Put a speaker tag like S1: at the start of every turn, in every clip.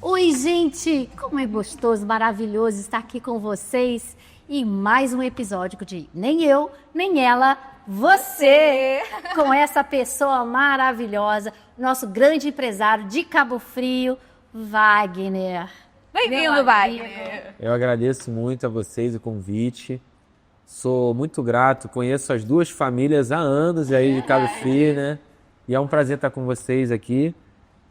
S1: Oi, gente! Como é gostoso, maravilhoso estar aqui com vocês e mais um episódio de Nem Eu, Nem Ela, Você! Com essa pessoa maravilhosa, nosso grande empresário de Cabo Frio, Wagner.
S2: Bem-vindo, Wagner!
S3: Eu agradeço muito a vocês o convite. Sou muito grato, conheço as duas famílias há anos aí de Cabo Frio, né? E é um prazer estar com vocês aqui,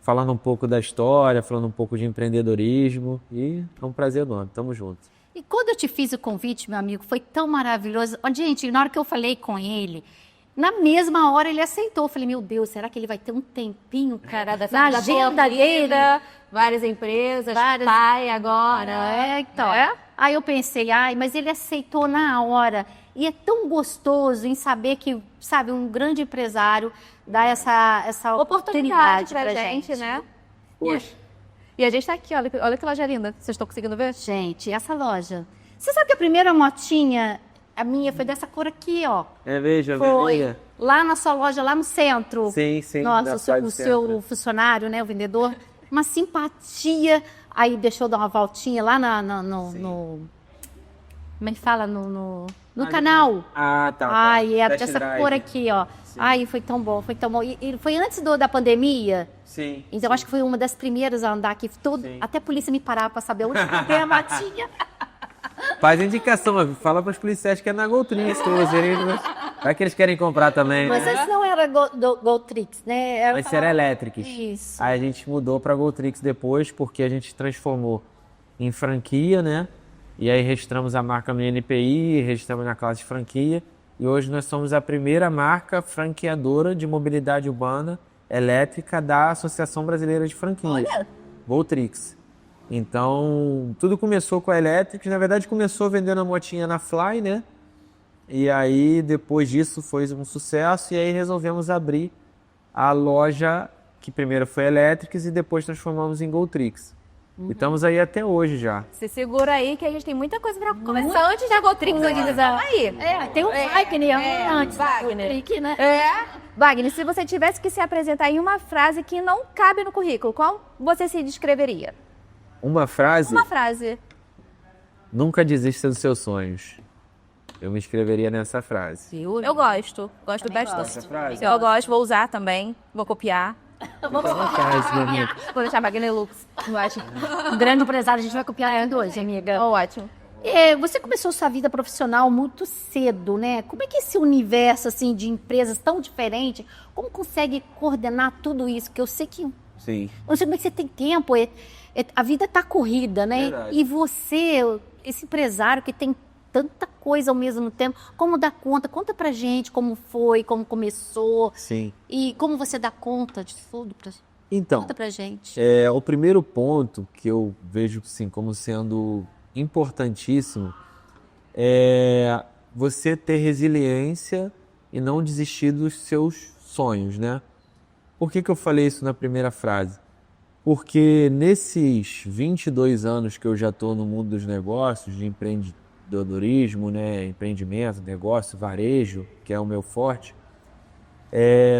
S3: falando um pouco da história, falando um pouco de empreendedorismo. E é um prazer enorme, tamo junto.
S1: E quando eu te fiz o convite, meu amigo, foi tão maravilhoso. Gente, na hora que eu falei com ele, na mesma hora ele aceitou. Eu falei, meu Deus, será que ele vai ter um tempinho, cara, na agenda dele?
S2: Várias empresas,
S1: Várias...
S2: pai agora.
S1: Então. Aí eu pensei, mas ele aceitou na hora. E é tão gostoso em saber que, sabe, um grande empresário dá essa oportunidade
S2: pra gente, né?
S3: Poxa.
S2: E a gente tá aqui, olha que loja linda. Vocês estão conseguindo ver?
S1: Gente, essa loja. Você sabe que a primeira motinha, a minha, foi dessa cor aqui, ó.
S3: É, veja,
S1: foi lá na sua loja, lá no centro.
S3: Sim.
S1: Nossa, o seu funcionário, né, o vendedor, uma simpatia. Aí deixou dar uma voltinha lá no como é que fala? No canal.
S3: Tá.
S1: Ai, é dessa cor aqui, ó. Sim. Ai, foi tão bom, foi tão bom. E foi antes da pandemia.
S3: Sim.
S1: Então, acho que foi uma das primeiras a andar aqui. Até a polícia me parava pra saber onde tem a matinha.
S3: Faz indicação, fala para os policiais que é na Goltrix, vai que eles querem comprar também.
S1: Mas esse não era Goltrix, né?
S3: Mas era Electrics.
S1: Isso.
S3: Aí a gente mudou para Goltrix depois, porque a gente transformou em franquia, né? E aí registramos a marca no INPI, registramos na classe de franquia. E hoje nós somos a primeira marca franqueadora de mobilidade urbana elétrica da Associação Brasileira de Franquia.
S1: Olha!
S3: Goltrix. Então, tudo começou com a Electrics. Na verdade, começou vendendo a motinha na Fly, né? E aí, depois disso, foi um sucesso. E aí, resolvemos abrir a loja, que primeiro foi Electrics e depois transformamos em Goltrix. E estamos aí até hoje já.
S2: Se segura aí que a gente tem muita coisa pra começar antes da Goltrix. Aí.
S1: Tem um Wagner antes da Goltrix, né?
S2: Wagner, se você tivesse que se apresentar em uma frase que não cabe no currículo, qual você se descreveria?
S3: Uma frase?
S2: Uma frase.
S3: Nunca desista dos seus sonhos. Eu me inscreveria nessa frase.
S2: Eu gosto. Gosto bastante.
S3: Essa frase?
S2: Eu gosto, vou usar também. Vou copiar. Vou deixar Wagner Lux.
S1: Um grande empresário, a gente vai copiar hoje, amiga.
S2: Ótimo.
S1: Você começou sua vida profissional muito cedo, né? Como é que esse universo assim, de empresas tão diferente, como consegue coordenar tudo isso? Que eu sei que...
S3: Sim.
S1: Eu não sei como é que você tem tempo. A vida tá corrida, né?
S3: Verdade.
S1: E você, esse empresário que tem tanta coisa ao mesmo tempo, como dá conta? Conta pra gente como foi, como começou.
S3: Sim.
S1: E como você dá conta de tudo.
S3: Então,
S1: conta pra gente.
S3: O primeiro ponto que eu vejo assim, como sendo importantíssimo é você ter resiliência e não desistir dos seus sonhos, né? Por que eu falei isso na primeira frase? Porque nesses 22 anos que eu já estou no mundo dos negócios, de empreendedorismo, né, empreendimento, negócio, varejo, que é o meu forte,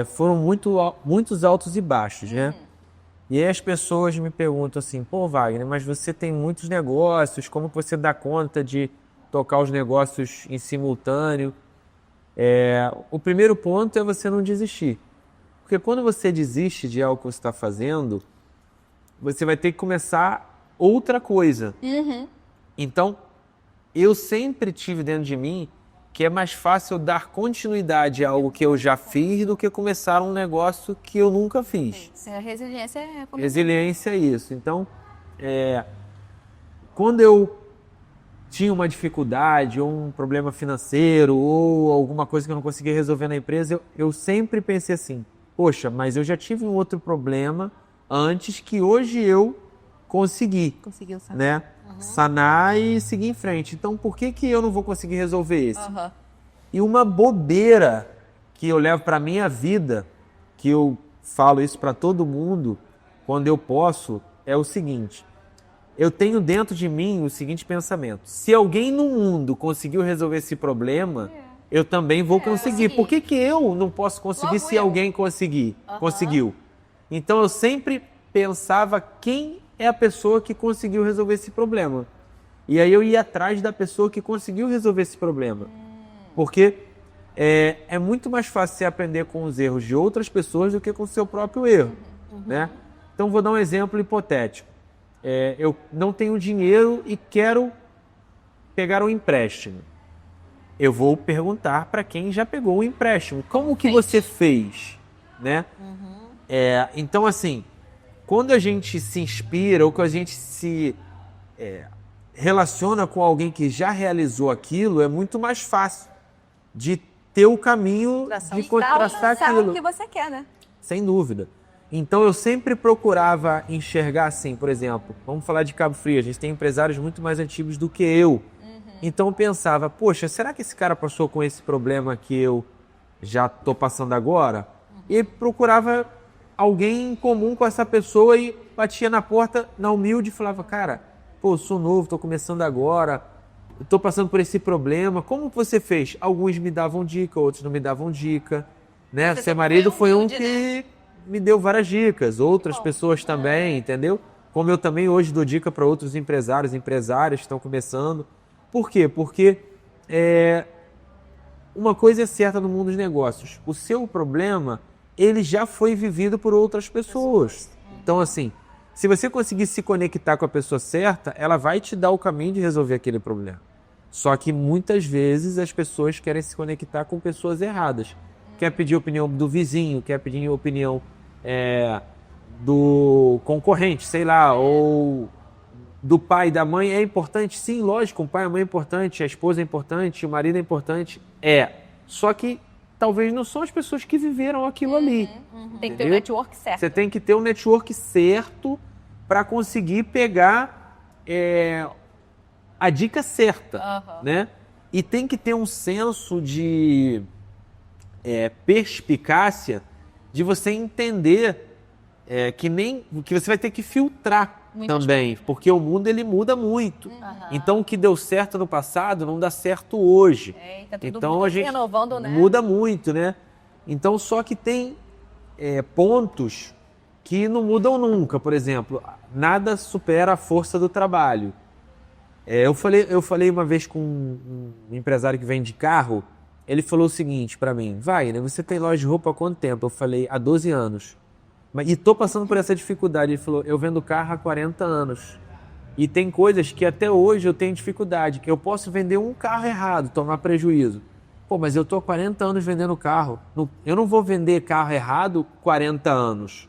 S3: foram muitos altos e baixos, né? E aí as pessoas me perguntam assim, pô, Wagner, mas você tem muitos negócios, como que você dá conta de tocar os negócios em simultâneo? O primeiro ponto é você não desistir. Porque quando você desiste de algo que você está fazendo, você vai ter que começar outra coisa. Então, eu sempre tive dentro de mim que é mais fácil dar continuidade a algo que eu já fiz do que começar um negócio que eu nunca fiz.
S2: A resiliência é...
S3: Resiliência é isso. Então, quando eu tinha uma dificuldade, ou um problema financeiro, ou alguma coisa que eu não conseguia resolver na empresa, eu sempre pensei assim, poxa, mas eu já tive um outro problema antes que hoje eu
S2: Conseguiu sanar.
S3: né? Sanar e seguir em frente. Então, por que eu não vou conseguir resolver esse? E uma bobeira que eu levo para minha vida, que eu falo isso para todo mundo, quando eu posso, é o seguinte. Eu tenho dentro de mim o seguinte pensamento. Se alguém no mundo conseguiu resolver esse problema, eu também vou conseguir. Por que eu não posso conseguir se alguém conseguiu? Então, eu sempre pensava quem é a pessoa que conseguiu resolver esse problema. E aí eu ia atrás da pessoa que conseguiu resolver esse problema. Porque é muito mais fácil você aprender com os erros de outras pessoas do que com o seu próprio erro. Né? Então, vou dar um exemplo hipotético. Eu não tenho dinheiro e quero pegar um empréstimo. Eu vou perguntar para quem já pegou o empréstimo. Como que você fez? Né? Então, assim, quando a gente se inspira ou que a gente se relaciona com alguém que já realizou aquilo, é muito mais fácil de ter o caminho de traçar aquilo.
S2: o que você quer, né?
S3: Sem dúvida. Então, eu sempre procurava enxergar assim, por exemplo, vamos falar de Cabo Frio, a gente tem empresários muito mais antigos do que eu. Então, eu pensava, poxa, será que esse cara passou com esse problema que eu já estou passando agora? E procurava alguém em comum com essa pessoa e batia na porta, na humilde, e falava, cara, pô, eu sou novo, estou começando agora, estou passando por esse problema, como você fez? Alguns me davam dica, outros não me davam dica, né? Seu marido foi um que me deu várias dicas, outras pessoas também, entendeu? Como eu também hoje dou dica para outros empresários, empresárias que estão começando. Por quê? Porque uma coisa é certa no mundo dos negócios, o seu problema, ele já foi vivido por outras pessoas. Então, assim, se você conseguir se conectar com a pessoa certa, ela vai te dar o caminho de resolver aquele problema. Só que muitas vezes as pessoas querem se conectar com pessoas erradas. Quer pedir opinião do vizinho, quer pedir opinião do concorrente, sei lá, ou do pai, da mãe. É importante? Sim, lógico, o pai e a mãe é importante, a esposa é importante, o marido é importante. Só que talvez não são as pessoas que viveram aquilo ali.
S2: Tem que ter o network certo.
S3: Você tem que ter o network certo para conseguir pegar a dica certa, né? E tem que ter um senso de perspicácia de você entender que você vai ter que filtrar também, porque o mundo ele muda muito. Então o que deu certo no passado não dá certo hoje.
S2: Tá tudo
S3: Então a gente
S2: renovando, né?
S3: muda muito, né? Então só que tem pontos que não mudam nunca. Por exemplo, nada supera a força do trabalho. Eu falei uma vez com um empresário que vende carro, ele falou o seguinte para mim, Wagner, você tem loja de roupa há quanto tempo? Eu falei, há 12 anos. E estou passando por essa dificuldade. Ele falou, eu vendo carro há 40 anos. E tem coisas que até hoje eu tenho dificuldade, que eu posso vender um carro errado, tomar prejuízo. Pô, mas eu estou há 40 anos vendendo carro. Eu não vou vender carro errado 40 anos.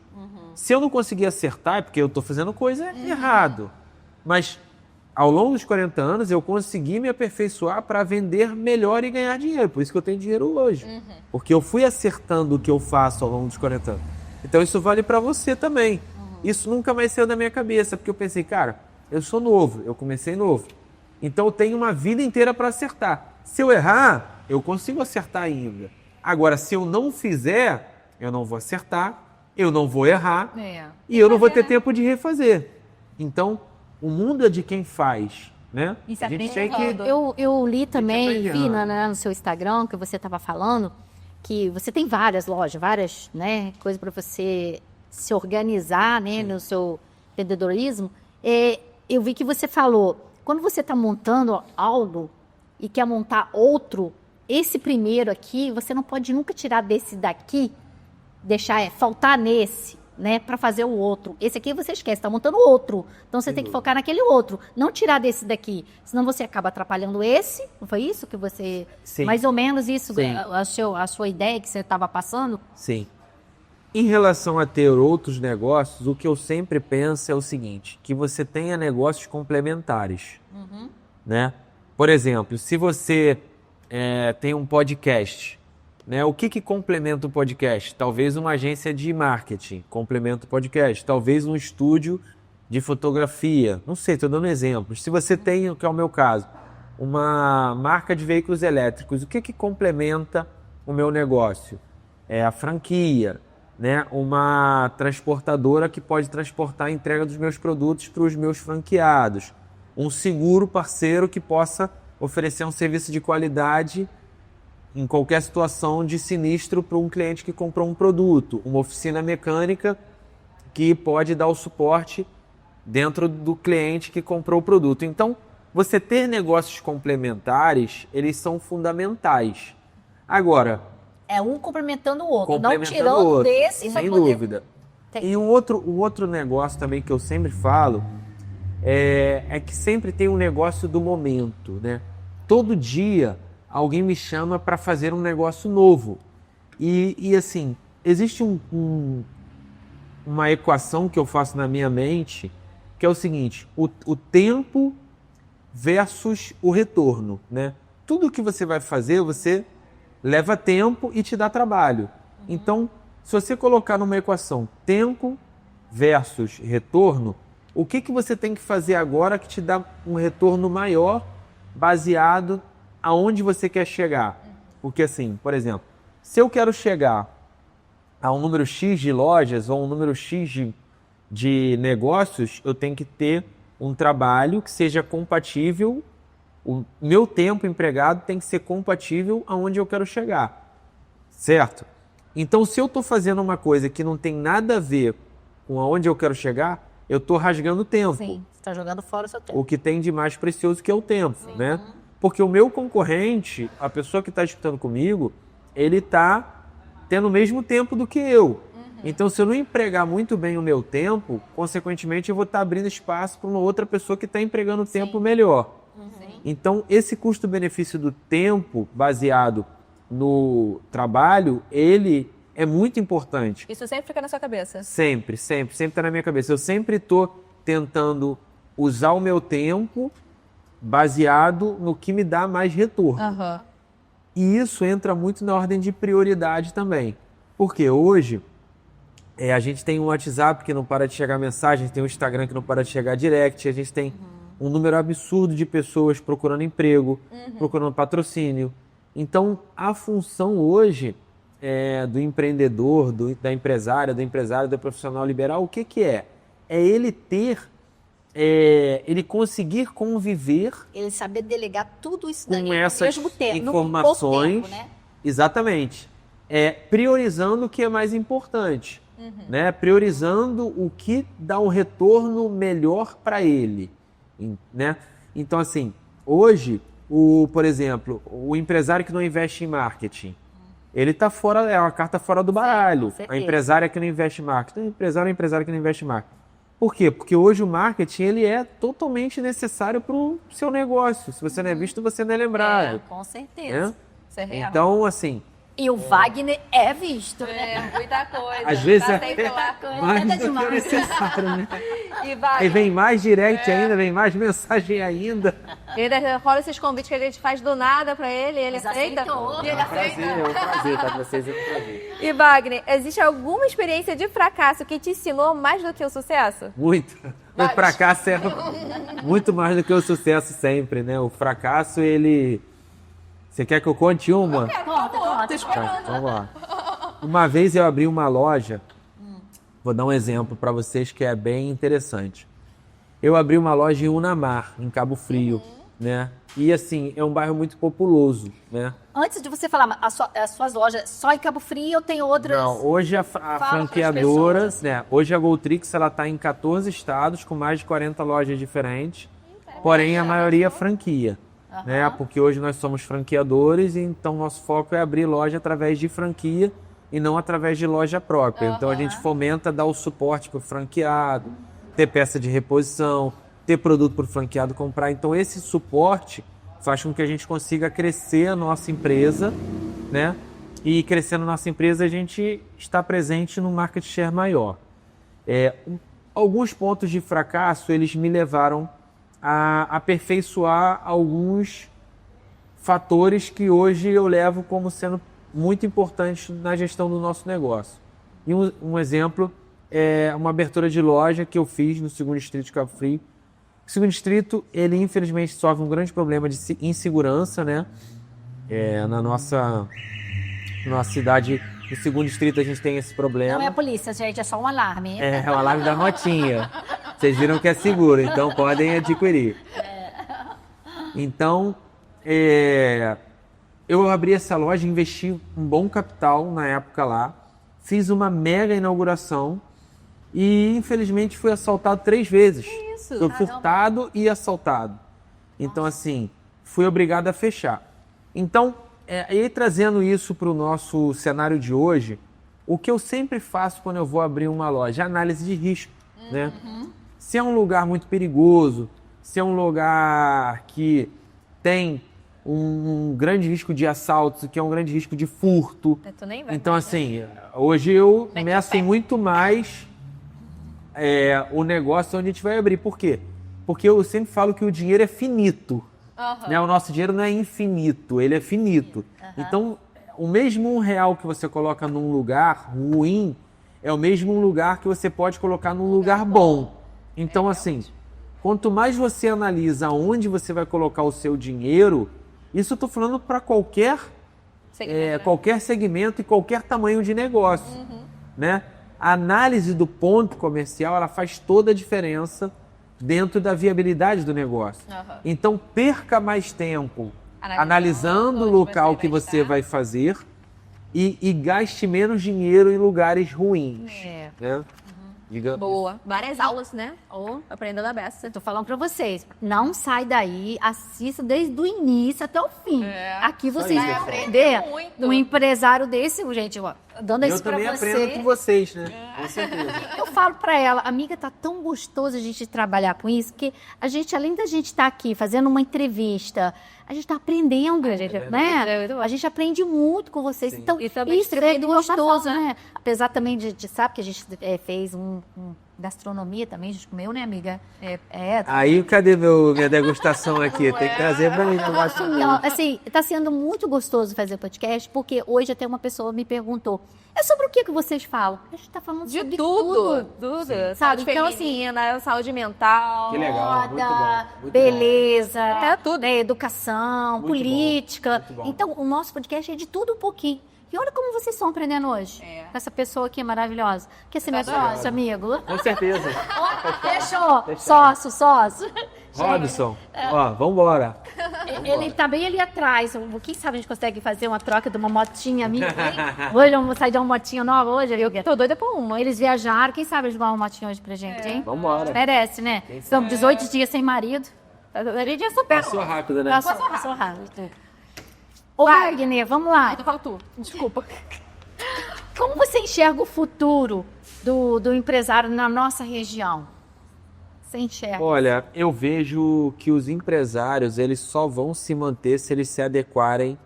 S3: Se eu não conseguir acertar, é porque eu estou fazendo coisa errado. Mas ao longo dos 40 anos, eu consegui me aperfeiçoar para vender melhor e ganhar dinheiro. Por isso que eu tenho dinheiro hoje. Porque eu fui acertando o que eu faço ao longo dos 40 anos. Então isso vale para você também. Isso nunca mais saiu da minha cabeça, porque eu pensei, cara, eu sou novo, eu comecei novo. Então eu tenho uma vida inteira para acertar. Se eu errar, eu consigo acertar ainda. Agora, se eu não fizer, eu não vou acertar, eu não vou errar e eu não vou ter tempo de refazer. Então, o mundo é de quem faz, né?
S2: Isso
S3: a gente
S2: aprende
S3: tem que...
S1: Eu li também,
S3: aprende
S1: vi
S3: errando.
S1: no seu Instagram, que você estava falando, que você tem várias lojas, várias, né, coisas para você se organizar, né, no seu empreendedorismo. Eu vi que você falou, quando você está montando algo e quer montar outro, esse primeiro aqui, você não pode nunca tirar desse daqui, deixar faltar nesse, né, para fazer o outro. Esse aqui você esquece, está montando outro. Então você tem que focar naquele outro, não tirar desse daqui, senão você acaba atrapalhando esse. Não foi isso que você...
S3: Sim.
S1: Mais ou menos isso,
S3: Sim.
S1: a sua ideia que você estava passando?
S3: Sim. Em relação a ter outros negócios, o que eu sempre penso é o seguinte, que você tenha negócios complementares, né? Por exemplo, se você tem um podcast, né? O que complementa o podcast? Talvez uma agência de marketing complementa o podcast, talvez um estúdio de fotografia, não sei, estou dando exemplos. Se você tem, que é o meu caso, uma marca de veículos elétricos, o que complementa o meu negócio? É a franquia, né? Uma transportadora que pode transportar a entrega dos meus produtos para os meus franqueados, um seguro parceiro que possa oferecer um serviço de qualidade em qualquer situação de sinistro para um cliente que comprou um produto, uma oficina mecânica que pode dar o suporte dentro do cliente que comprou o produto. Então, você ter negócios complementares, eles são fundamentais. Agora,
S1: É um complementando o outro, não
S3: complementando
S1: tirando
S3: o outro,
S1: desse pra
S3: sem
S1: poder...
S3: dúvida.
S1: Tem.
S3: E um outro negócio também que eu sempre falo é que sempre tem um negócio do momento, né? Todo dia alguém me chama para fazer um negócio novo. E assim, existe uma equação que eu faço na minha mente, que é o seguinte: o tempo versus o retorno, né? Tudo que você vai fazer, você leva tempo e te dá trabalho. Então, se você colocar numa equação tempo versus retorno, o que você tem que fazer agora que te dá um retorno maior baseado aonde você quer chegar? Porque assim, por exemplo, se eu quero chegar a um número X de lojas ou um número X de negócios, eu tenho que ter um trabalho que seja compatível. O meu tempo empregado tem que ser compatível aonde eu quero chegar, certo? Então, se eu estou fazendo uma coisa que não tem nada a ver com aonde eu quero chegar, eu estou rasgando tempo.
S1: Sim, você está jogando fora o seu tempo.
S3: O que tem de mais precioso que é o tempo, né? Porque o meu concorrente, a pessoa que está disputando comigo, ele está tendo o mesmo tempo do que eu. Então, se eu não empregar muito bem o meu tempo, consequentemente, eu vou estar abrindo espaço para uma outra pessoa que está empregando o tempo melhor. Então, esse custo-benefício do tempo baseado no trabalho, ele é muito importante.
S2: Isso sempre fica na sua cabeça?
S3: Sempre está na minha cabeça. Eu sempre estou tentando usar o meu tempo baseado no que me dá mais retorno.
S2: Aham.
S3: E isso entra muito na ordem de prioridade também. Porque hoje a gente tem um WhatsApp que não para de chegar mensagem, tem um Instagram que não para de chegar direct, a gente tem um número absurdo de pessoas procurando emprego, procurando patrocínio. Então, a função hoje do empreendedor, da empresária, do empresário, do profissional liberal, o que é? É ele ele conseguir conviver
S1: Ele saber delegar tudo isso
S3: com
S1: daí
S3: essas
S1: ao mesmo tempo, no pouco
S3: informações,
S1: tempo, né?
S3: exatamente, priorizando o que é mais importante, né? Priorizando o que dá um retorno melhor para ele, né? Então, assim, hoje, por exemplo, o empresário que não investe em marketing, ele está fora, é uma carta fora do baralho.
S1: com
S3: A
S1: certeza.
S3: empresária que não investe em marketing, o empresário é um empresário que não investe em marketing. Por quê? Porque hoje o marketing ele é totalmente necessário para o seu negócio. Se você não é visto, você não é lembrado.
S1: Com certeza.
S3: Né?
S2: Isso é real.
S3: Então, assim,
S1: E o Wagner é visto, né?
S2: Muita coisa.
S3: às vezes
S2: Tá
S3: é
S2: sempre lá.
S3: mais
S1: Nada
S3: do que o
S1: demais.
S3: necessário, né?
S2: E vai.
S3: Aí vem mais direct ainda, vem mais mensagem ainda.
S2: E ainda rola esses convites que a gente faz do nada pra ele
S1: Mas
S2: aceita.
S1: aceitou.
S2: E ele aceita.
S3: É um prazer estar com vocês, é um prazer.
S2: E Wagner, existe alguma experiência de fracasso que te ensinou mais do que o sucesso?
S3: Muito. O fracasso é muito mais do que o sucesso sempre, né? O fracasso, ele... Você quer que eu conte uma?
S1: Conta.
S3: Tá, vamos lá. Uma vez eu abri uma loja, vou dar um exemplo para vocês que é bem interessante. Eu abri uma loja em Unamar, em Cabo Frio, né? E assim, é um bairro muito populoso, né?
S1: Antes de você falar, as suas lojas só em Cabo Frio ou tem outras?
S3: Não, hoje a franqueadora,
S1: pras pessoas.
S3: né? Hoje a Goltrix, ela tá em 14 estados, com mais de 40 lojas diferentes. Porém, a maioria é franquia, né? Porque hoje nós somos franqueadores, então nosso foco é abrir loja através de franquia e não através de loja própria. Então a gente fomenta dar o suporte para o franqueado, ter peça de reposição, ter produto para o franqueado comprar. Então esse suporte faz com que a gente consiga crescer a nossa empresa, né? E crescendo a nossa empresa, a gente está presente num market share maior. Alguns pontos de fracasso, eles me levaram a aperfeiçoar alguns fatores que hoje eu levo como sendo muito importantes na gestão do nosso negócio. E um exemplo é uma abertura de loja que eu fiz no 2º Distrito de Cabo Frio. O 2º Distrito, ele infelizmente sofre um grande problema de insegurança, né? Na nossa cidade, no 2º Distrito, a gente tem esse problema.
S1: Não é a polícia, gente, é só um alarme.
S3: É o alarme da notinha. Vocês viram que é seguro, então podem adquirir. Então, eu abri essa loja, investi um bom capital na época lá, fiz uma mega inauguração e infelizmente fui assaltado 3 vezes.
S2: Isso.
S3: Fui furtado e assaltado. Então, assim, fui obrigado a fechar. Então, e trazendo isso para o nosso cenário de hoje, o que eu sempre faço quando eu vou abrir uma loja? Análise de risco, né? Se é um lugar muito perigoso, se é um lugar que tem um grande risco de assalto, que é um grande risco de furto.
S2: Tu nem vai.
S3: Então, assim, hoje eu meço muito mais o negócio onde a gente vai abrir. Por quê? Porque eu sempre falo que o dinheiro é finito. Né? O nosso dinheiro não é infinito, ele é finito. Então, o mesmo R$1 que você coloca num lugar ruim é o mesmo lugar que você pode colocar num lugar bom. Então, assim, quanto mais você analisa onde você vai colocar o seu dinheiro, isso eu estou falando para qualquer segmento e qualquer tamanho de negócio. Né? A análise do ponto comercial, ela faz toda a diferença dentro da viabilidade do negócio. Então, perca mais tempo analisando o local que você vai fazer e gaste menos dinheiro em lugares ruins. Né? Diga.
S2: Boa. Várias aulas, né? Ou aprendendo a beça.
S1: Eu tô falando pra vocês, não sai daí, assista desde o início até o fim. Aqui vocês vão aprender um empresário desse, gente, ó, dando isso pra você.
S3: Eu também aprendo com vocês, né? Com certeza.
S1: Eu falo pra ela, amiga, tá tão gostoso a gente trabalhar com isso, que a gente, além da gente estar aqui fazendo uma entrevista, a gente tá aprendendo, né? A gente aprende muito com vocês.
S3: Sim.
S1: Então,
S2: E também
S1: isso é gostoso, né? Apesar também de sabe que a gente fez um gastronomia também, a gente comeu, né, amiga?
S3: Aí, cadê minha degustação aqui? Tem que trazer pra mim.
S1: Então, assim, tá sendo muito gostoso fazer podcast, porque hoje até uma pessoa me perguntou, é sobre o que vocês falam? A gente tá falando
S2: De
S1: sobre
S2: tudo.
S1: Sabe?
S2: Saúde
S1: Então,
S2: feminina, saúde mental.
S3: Que legal, muito bom.
S1: Moda,
S3: Muito
S1: beleza,
S2: É tudo.
S1: né, educação,
S3: Muito
S1: política.
S3: muito bom.
S1: Então, o nosso podcast é de tudo um pouquinho. E olha como vocês estão aprendendo hoje. Com essa pessoa aqui maravilhosa. Quer ser meu sócio, amigo?
S3: Com certeza.
S1: Fechou. Sócio.
S3: Robson, ó, vambora.
S1: Ele tá bem ali atrás. Quem sabe a gente consegue fazer uma troca de uma motinha minha? Hoje vamos sair de uma motinha nova hoje. Eu
S2: Tô doida por uma.
S1: Eles viajaram. Quem sabe eles vão uma motinha hoje pra gente, hein?
S3: Vambora.
S1: Merece, né? Estamos 18 dias sem marido.
S2: A gente é super.
S3: Passou rápido, né?
S1: Passou rápido. Ô, Wagner, vamos lá.
S2: Então fala tu. Desculpa.
S1: Como você enxerga o futuro do empresário na nossa região? Você enxerga?
S3: Olha, eu vejo que os empresários, eles só vão se manter se eles se adequarem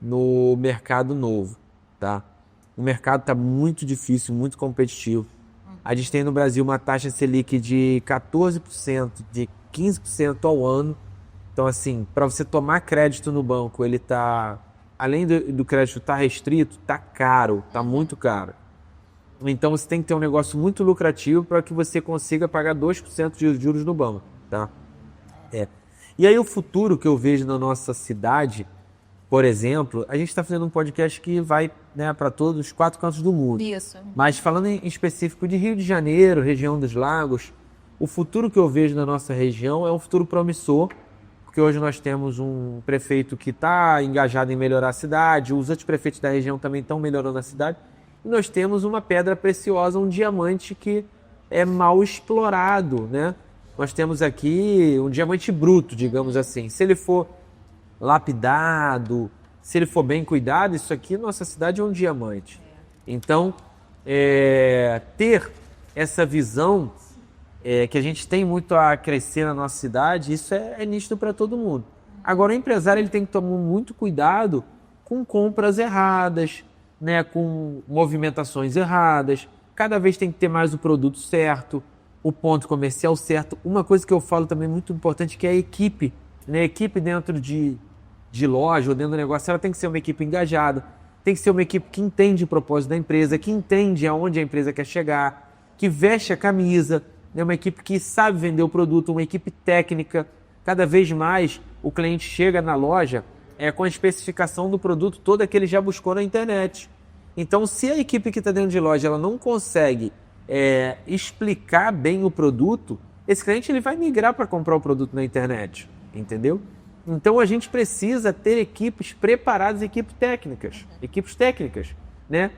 S3: no mercado novo, tá? O mercado está muito difícil, muito competitivo. A gente tem no Brasil uma taxa Selic de 14%, de 15% ao ano. Então, assim, para você tomar crédito no banco, ele tá, além do crédito estar restrito, tá caro, tá muito caro. Então, você tem que ter um negócio muito lucrativo para que você consiga pagar 2% de juros no banco, tá? E aí, o futuro que eu vejo na nossa cidade, por exemplo, a gente está fazendo um podcast que vai, né, para todos os 4 cantos do mundo.
S2: Isso.
S3: Mas falando em específico de Rio de Janeiro, região dos lagos, o futuro que eu vejo na nossa região é um futuro promissor, porque hoje nós temos um prefeito que está engajado em melhorar a cidade, os outros prefeitos da região também estão melhorando a cidade, e nós temos uma pedra preciosa, um diamante que é mal explorado, né? Nós temos aqui um diamante bruto, digamos assim. Se ele for lapidado, se ele for bem cuidado, isso aqui, nossa cidade é um diamante. Então, ter essa visão que a gente tem muito a crescer na nossa cidade, isso é nítido para todo mundo. Agora, o empresário ele tem que tomar muito cuidado com compras erradas, né, com movimentações erradas. Cada vez tem que ter mais o produto certo, o ponto comercial certo. Uma coisa que eu falo também muito importante que é a equipe. Né? A equipe dentro de loja ou dentro do negócio, ela tem que ser uma equipe engajada, tem que ser uma equipe que entende o propósito da empresa, que entende aonde a empresa quer chegar, que veste a camisa, né? Uma equipe que sabe vender o produto, uma equipe técnica. Cada vez mais o cliente chega na loja com a especificação do produto toda que ele já buscou na internet. Então, se a equipe que está dentro de loja ela não consegue explicar bem o produto, esse cliente ele vai migrar para comprar o produto na internet, entendeu? Então, a gente precisa ter equipes preparadas, equipes técnicas, né?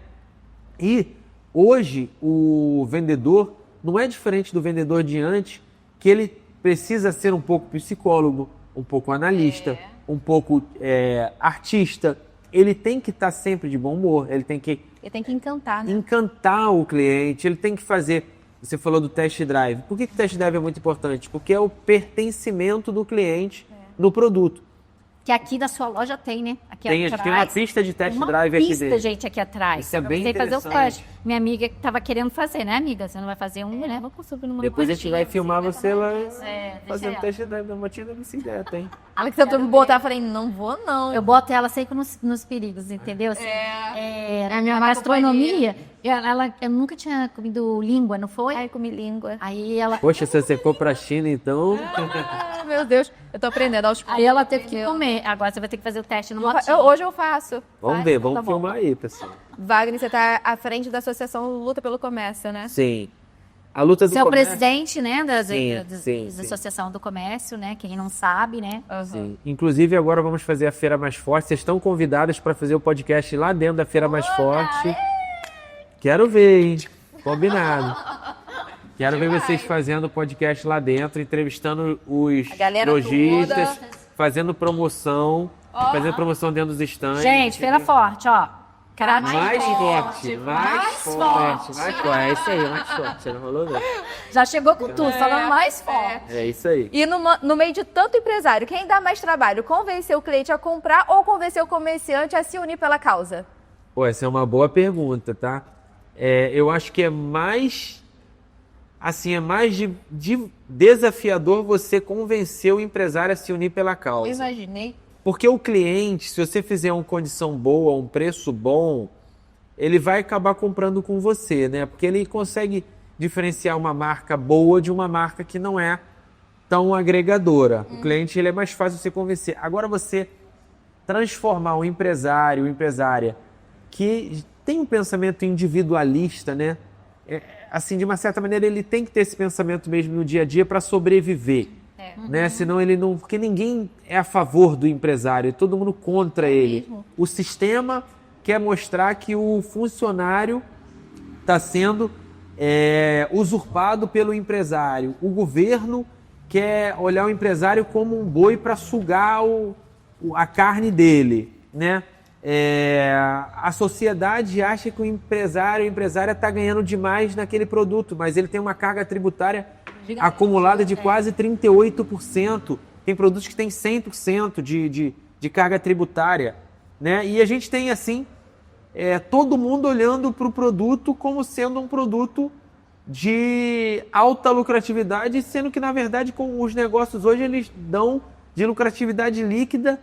S3: E Hoje, o vendedor não é diferente do vendedor de antes, que ele precisa ser um pouco psicólogo, um pouco analista, um pouco artista. Ele tem que estar sempre de bom humor, ele tem que
S2: encantar, né?
S3: encantar o cliente, ele tem que fazer... Você falou do test drive. Por que o test drive é muito importante? Porque é o pertencimento do cliente no produto.
S1: Que aqui da sua loja tem, né? Aqui
S3: Tem
S1: atrás.
S3: uma pista de test
S1: Uma
S3: drive aqui
S1: pista,
S3: dentro.
S1: gente, aqui atrás.
S3: Isso é bem
S1: Pra você fazer o
S3: interessante.
S1: teste. Minha amiga que tava querendo fazer, né, amiga? Você não vai fazer um, né? Vou subir numa
S3: Depois a gente vai filmar você lá
S1: deixa
S3: fazendo
S1: ela.
S3: test drive da motinha da bicicleta, hein?
S2: Ela que tentou me botar, eu falei, não vou não.
S1: Eu boto ela sempre nos perigos, entendeu? Assim, a minha gastronomia, eu nunca tinha comido língua, não foi?
S2: Ai, comi língua.
S1: Aí ela,
S3: Poxa, você for pra China, então...
S2: Ah, meu Deus, eu tô aprendendo aos poucos.
S1: aí ela teve que
S2: entendeu?
S1: comer. Agora você vai ter que fazer o teste no motinho.
S2: Hoje eu faço.
S3: Vamos ver, vamos
S1: tá bom.
S3: filmar aí, pessoal.
S2: Wagner, você tá à frente da Associação Luta pelo Comércio, né?
S3: Sim. A luta do
S1: Você é o
S3: comércio...
S1: presidente, né, da
S3: Sim.
S1: Associação do Comércio, né? Quem não sabe, né?
S3: Sim. Inclusive, agora vamos fazer a Feira Mais Forte. Vocês estão convidadas para fazer o podcast lá dentro da Feira Mais Forte. Quero ver, hein? Combinado. Quero ver vocês fazendo o podcast lá dentro, entrevistando os
S2: A galera
S3: lojistas,
S2: toda.
S3: fazendo promoção, fazendo promoção dentro dos estandes.
S1: Gente, feira forte, ó.
S3: Mais forte, mais forte. É isso aí, mais forte. Você não falou mesmo.
S1: Já chegou com tudo, falando mais forte.
S3: É isso aí.
S2: E no meio de tanto empresário, quem dá mais trabalho? Convencer o cliente a comprar ou convencer o comerciante a se unir pela causa?
S3: Pô, essa é uma boa pergunta, tá? Eu acho que é mais... Assim, é mais de desafiador você convencer o empresário a se unir pela causa.
S2: Imaginei.
S3: Porque o cliente, se você fizer uma condição boa, um preço bom, ele vai acabar comprando com você, né? Porque ele consegue diferenciar uma marca boa de uma marca que não é tão agregadora. O cliente, ele é mais fácil você convencer. Agora, você transformar um empresário, uma empresária que tem um pensamento individualista, né? Assim, de uma certa maneira, ele tem que ter esse pensamento mesmo no dia a dia para sobreviver. Né? Senão ele não... Porque ninguém é a favor do empresário, todo mundo contra ele. O sistema quer mostrar que o funcionário está sendo usurpado pelo empresário. O governo quer olhar o empresário como um boi para sugar a carne dele, né? A sociedade acha que o empresário, a empresária está ganhando demais naquele produto, mas ele tem uma carga tributária acumulada de quase 38%. Tem produtos que têm 100% de carga tributária, né? E a gente tem, assim, todo mundo olhando para o produto como sendo um produto de alta lucratividade, sendo que, na verdade, com os negócios hoje, eles dão de lucratividade líquida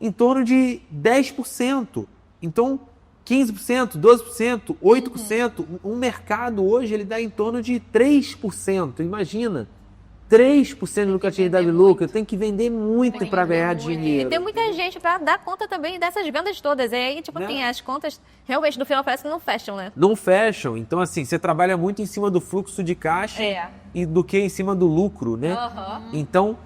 S3: em torno de 10%. Então, 15%, 12%, 8%. Um mercado hoje, ele dá em torno de 3%. Imagina, 3% de lucratividade de lucro. Tem que vender muito para ganhar dinheiro.
S2: E tem muita gente para dar conta também dessas vendas todas. E aí, tipo, tem as contas, realmente, no final parece que não fecham, né?
S3: Não fecham. Então, assim, você trabalha muito em cima do fluxo de caixa e do que em cima do lucro, né? Então,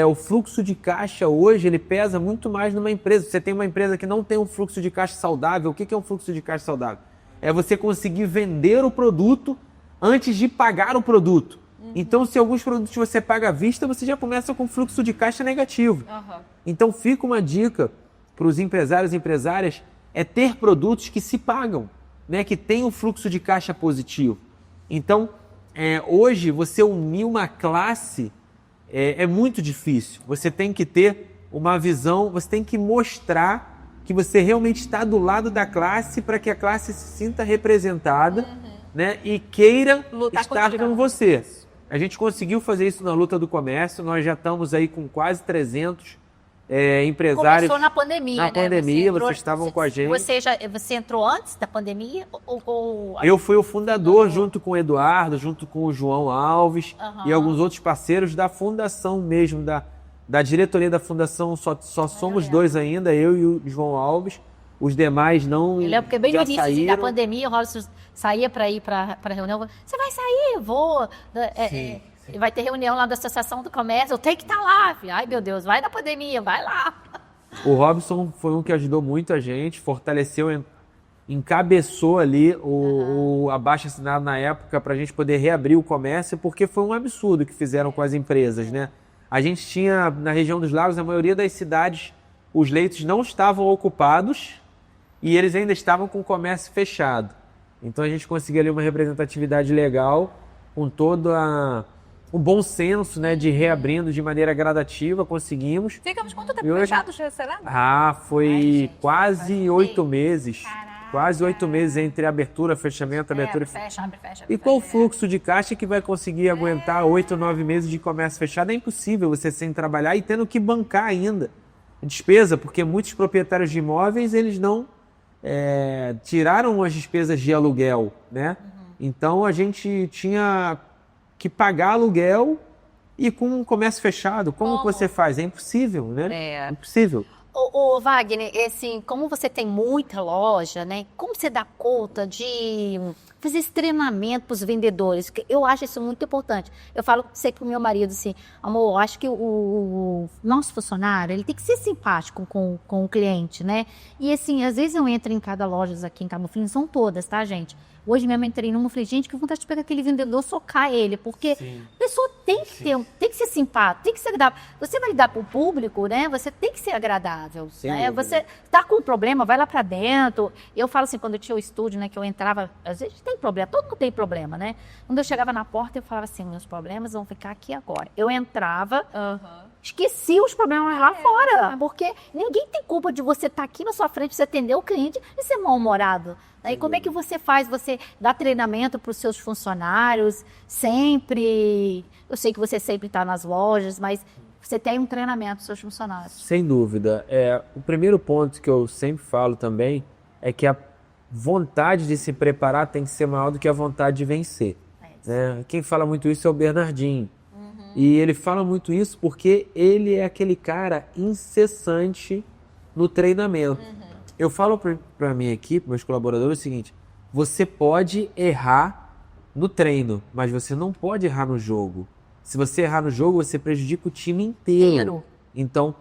S3: o fluxo de caixa hoje, ele pesa muito mais numa empresa. Você tem uma empresa que não tem um fluxo de caixa saudável. O que é um fluxo de caixa saudável? É você conseguir vender o produto antes de pagar o produto. Então, se alguns produtos você paga à vista, você já começa com fluxo de caixa negativo. Então, fica uma dica para os empresários e empresárias, ter produtos que se pagam, né? Que tem um fluxo de caixa positivo. Então, hoje, você unir uma classe é muito difícil. Você tem que ter uma visão, você tem que mostrar que você realmente está do lado da classe para que a classe se sinta representada, né? E queira estar com você. A gente conseguiu fazer isso na luta do comércio, nós já estamos aí com quase 300 empresários.
S1: Começou na pandemia,
S3: Na pandemia, vocês estavam com a gente.
S1: Você entrou antes da pandemia?
S3: Eu fui o fundador, junto com o Eduardo, junto com o João Alves e alguns outros parceiros da fundação mesmo, da diretoria da fundação. Só somos dois ainda, eu e o João Alves. Os demais não.
S1: Eu lembro porque bem no
S3: já
S1: início
S3: saíram.
S1: da pandemia, o Robson saía para ir para reunião. Você vai sair? Vou.
S3: Sim.
S1: Vai ter reunião lá da Associação do Comércio, eu tenho que estar lá. Filho. Ai, meu Deus, vai da pandemia, vai lá.
S3: O Robson foi um que ajudou muito a gente, fortaleceu encabeçou ali o abaixo-assinado na época para a gente poder reabrir o comércio, porque foi um absurdo que fizeram com as empresas, né? A gente tinha, na região dos lagos, na maioria das cidades, os leitos não estavam ocupados e eles ainda estavam com o comércio fechado. Então a gente conseguiu ali uma representatividade legal, com todo o bom senso, né, de reabrindo de maneira gradativa, conseguimos.
S2: Ficamos quanto tempo
S3: hoje...
S2: fechados, será?
S3: Foi quase 8 meses. Quase 8 meses entre abertura, fechamento, abertura e
S2: Fecha, fecha.
S3: E qual o fluxo de caixa que vai conseguir aguentar 8, 9 meses de comércio fechado? É impossível você sem trabalhar e tendo que bancar ainda despesa, porque muitos proprietários de imóveis, eles não tiraram as despesas de aluguel, né? Então a gente tinha que pagar aluguel e com o comércio fechado. Como que você faz? É impossível, né? Impossível.
S1: Ô, Wagner, assim, como você tem muita loja, né? Como você dá conta de fazer esse treinamento para os vendedores? Eu acho isso muito importante. Eu falo sempre pro meu marido assim, amor, eu acho que o nosso funcionário, ele tem que ser simpático com o cliente, né? E assim, às vezes eu entro em cada loja aqui em Cabo Frio, são todas, tá, gente? Hoje mesmo eu entrei numa e falei, gente, que vontade de pegar aquele vendedor, socar ele, porque a pessoa tem que ser simpática, tem que ser agradável. Você vai lidar para o público, né? Você tem que ser agradável. Né? Você tá com um problema, vai lá para dentro. Eu falo assim, quando eu tinha o estúdio, né, que eu entrava, às vezes tem problema, todo mundo tem problema, né? Quando eu chegava na porta, eu falava assim, meus problemas vão ficar aqui agora. Eu entrava, esqueci os problemas lá fora, porque ninguém tem culpa de você estar aqui na sua frente, você atender o cliente e ser mal-humorado. Aí como é que você faz? Você dá treinamento para os seus funcionários sempre? Eu sei que você sempre está nas lojas, mas você tem um treinamento para os seus funcionários.
S3: Sem dúvida. O primeiro ponto que eu sempre falo também é que a vontade de se preparar tem que ser maior do que a vontade de vencer. Né? Quem fala muito isso é o Bernardinho. E ele fala muito isso porque ele é aquele cara incessante no treinamento. Eu falo para a minha equipe, meus colaboradores, o seguinte: você pode errar no treino, mas você não pode errar no jogo. Se você errar no jogo, você prejudica o time inteiro. Então,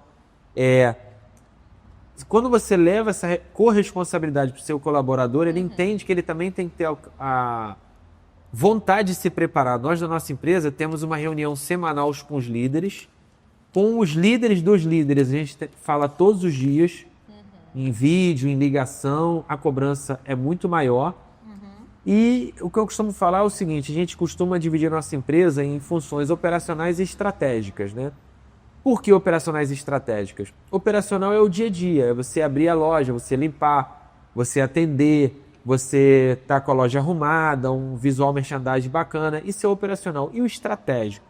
S3: quando você leva essa corresponsabilidade para o seu colaborador, ele entende que ele também tem que ter a vontade de se preparar. Nós, da nossa empresa, temos uma reunião semanal com os líderes. Com os líderes dos líderes, a gente fala todos os dias, em vídeo, em ligação, a cobrança é muito maior. E o que eu costumo falar é o seguinte: a gente costuma dividir a nossa empresa em funções operacionais e estratégicas, né? Por que operacionais e estratégicas? Operacional é o dia a dia, é você abrir a loja, você limpar, você atender, você tá com a loja arrumada, um visual merchandising bacana, isso é operacional. E o estratégico?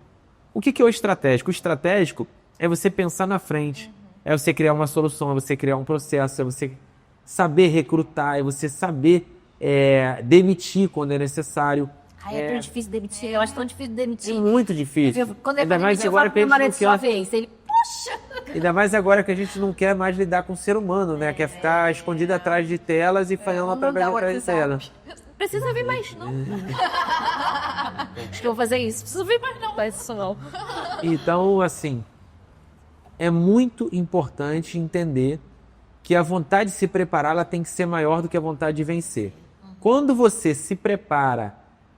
S3: O que é o estratégico? O estratégico é você pensar na frente, é você criar uma solução, é você criar um processo, é você saber recrutar, é você saber demitir quando é necessário.
S1: É tão difícil demitir, eu acho tão difícil demitir.
S3: É muito difícil.
S1: Quando
S3: ainda mais agora que a gente não quer...
S1: ele, poxa!
S3: Ainda mais agora que a gente não quer mais lidar com o ser humano, né? Quer ficar escondido atrás de telas e fazendo uma trabalho atrás de telas.
S2: Precisa vir mais, não.
S1: Acho que eu vou fazer isso. Precisa vir mais, não. Faz isso não.
S3: Então, assim, é muito importante entender que a vontade de se preparar ela tem que ser maior do que a vontade de vencer. Quando você se prepara,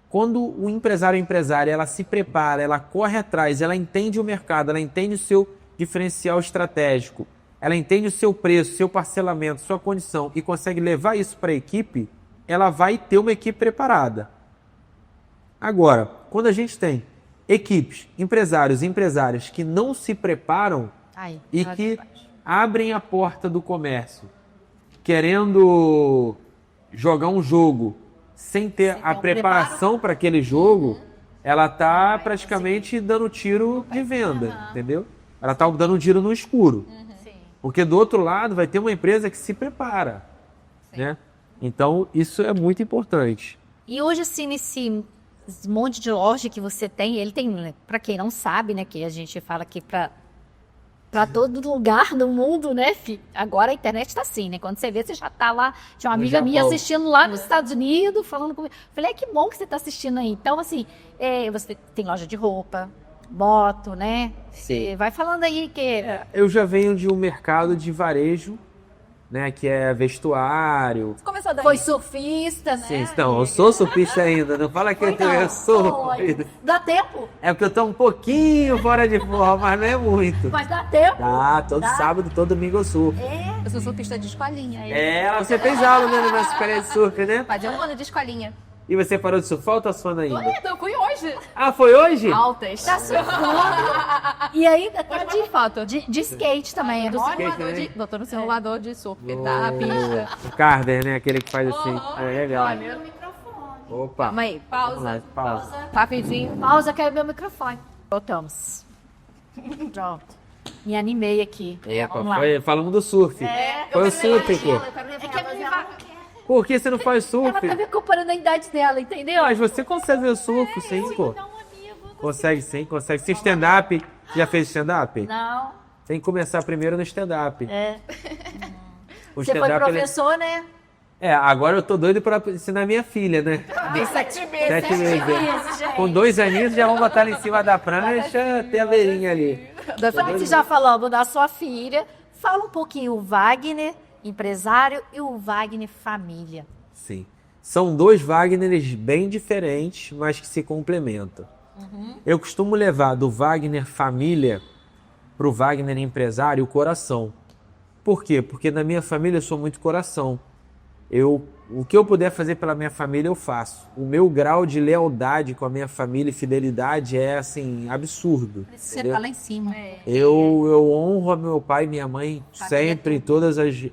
S3: quando o empresário ou empresária ela se prepara, ela corre atrás, ela entende o mercado, ela entende o seu diferencial estratégico, ela entende o seu preço, seu parcelamento, sua condição e consegue levar isso para a equipe, ela vai ter uma equipe preparada. Agora, quando a gente tem equipes, empresários e empresárias que não se preparam e que abrem a porta do comércio querendo jogar um jogo sem ter a preparação para aquele jogo, ela está praticamente dando tiro de venda, entendeu? Ela está dando um tiro no escuro. Porque do outro lado vai ter uma empresa que se prepara, né? Então, isso é muito importante.
S1: E hoje, assim, nesse monte de loja que você tem, ele tem, para quem não sabe, né, que a gente fala aqui para todo lugar do mundo, né, filho? Agora a internet tá assim, né? Quando você vê, você já tá lá. Tinha uma amiga minha assistindo lá nos Estados Unidos, falando comigo. Falei, que bom que você tá assistindo aí. Então, assim, você tem loja de roupa, moto, né?
S3: Sim.
S1: Vai falando aí que...
S3: Eu já venho de um mercado de varejo né? Que é vestuário.
S2: Começou daí.
S1: Foi surfista, né?
S3: Sim, não, eu sou surfista ainda. Não fala que eu sou.
S1: Foi. Dá tempo?
S3: É porque eu tô um pouquinho fora de forma, mas não é muito.
S1: Mas dá tempo.
S3: Tá, todo sábado, todo domingo eu surfo.
S2: Eu sou surfista de escolinha.
S3: Você fez aula, né, na escolinha de surf, né?
S2: Fazia 1 ano de escolinha.
S3: E você parou de surfar ou tá surfando ainda?
S2: Eu fui hoje.
S3: Ah, foi hoje?
S2: Altas.
S1: Tá surfando. E ainda tá
S2: Hoje de foto.
S1: de skate também. É do
S2: Simulador
S3: né?
S2: Botou no simulador de surf da pista.
S3: O Carver, né? Aquele que faz assim. É legal. Opa.
S2: Calma aí,
S3: Vamos lá,
S2: pausa.
S3: pausa.
S2: Rapidinho.
S1: Pausa, quero ver o microfone. Voltamos. Pronto. Me animei aqui. Vamos lá.
S3: Falando do surf. Foi o surf, pô.
S1: É que a minha
S3: Por que você não faz surf?
S1: ela tá me comparando a idade dela, entendeu?
S3: Mas você consegue ver o surf, sim, pô. Consegue sim, consegue. Se stand-up, já fez stand-up?
S1: Não.
S3: Tem que começar primeiro no stand-up.
S1: É.
S3: O
S1: Você foi
S3: stand-up, ele-
S1: professor, né?
S3: agora eu tô doido pra ensinar minha filha, né?
S1: 7
S3: 7 meses.
S1: gente.
S3: Com 2 aninhos já vamos botar ela em cima da prancha, ter a beirinha ali.
S1: Você já falou da sua filha. Fala um pouquinho o Wagner, empresário, e o Wagner, família.
S3: Sim. São 2 Wagners bem diferentes, mas que se complementam. Eu costumo levar do Wagner família pro Wagner empresário o coração. Por quê? Porque na minha família eu sou muito coração. O que eu puder fazer pela minha família, eu faço. O meu grau de lealdade com a minha família e fidelidade é, assim, absurdo.
S1: Você
S3: entendeu?
S1: tá lá em cima.
S3: Eu honro a meu pai e minha mãe sempre, todas as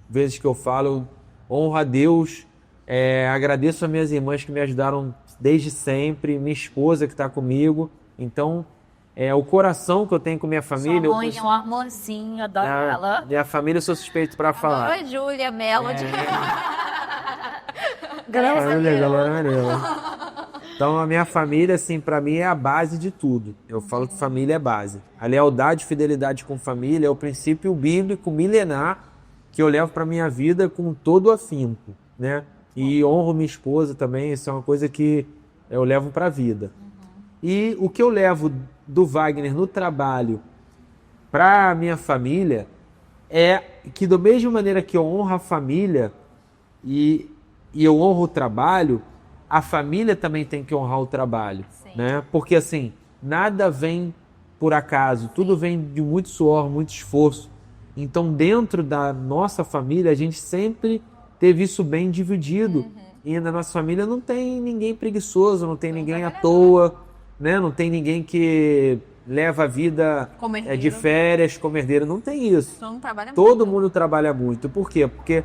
S3: vezes que eu falo, eu honro a Deus, agradeço a minhas irmãs que me ajudaram desde sempre, minha esposa que está comigo. Então, o coração que eu tenho com minha família...
S1: Sua mãe é um amorzinho, adoro ela.
S3: Minha família eu sou suspeito para falar.
S2: Oi, Júlia, Melody.
S3: Então a minha família, assim, para mim é a base de tudo. Eu falo que família é base. A lealdade e fidelidade com família é o princípio bíblico milenar que eu levo para minha vida com todo o afinco, né? E honro minha esposa também, isso é uma coisa que eu levo para a vida. E o que eu levo do Wagner no trabalho para minha família é que, da mesma maneira que eu honro a família e eu honro o trabalho, a família também tem que honrar o trabalho, né? Porque, assim, nada vem por acaso, tudo vem de muito suor, muito esforço. Então, dentro da nossa família, a gente sempre teve isso bem dividido. E na nossa família não tem ninguém preguiçoso, não tem ninguém à toa, né? Não tem ninguém que leva a vida
S2: Como herdeiro.
S3: de férias como herdeiro. Não tem isso.
S2: Então não trabalha
S3: Todo mundo trabalha muito. Por quê? Porque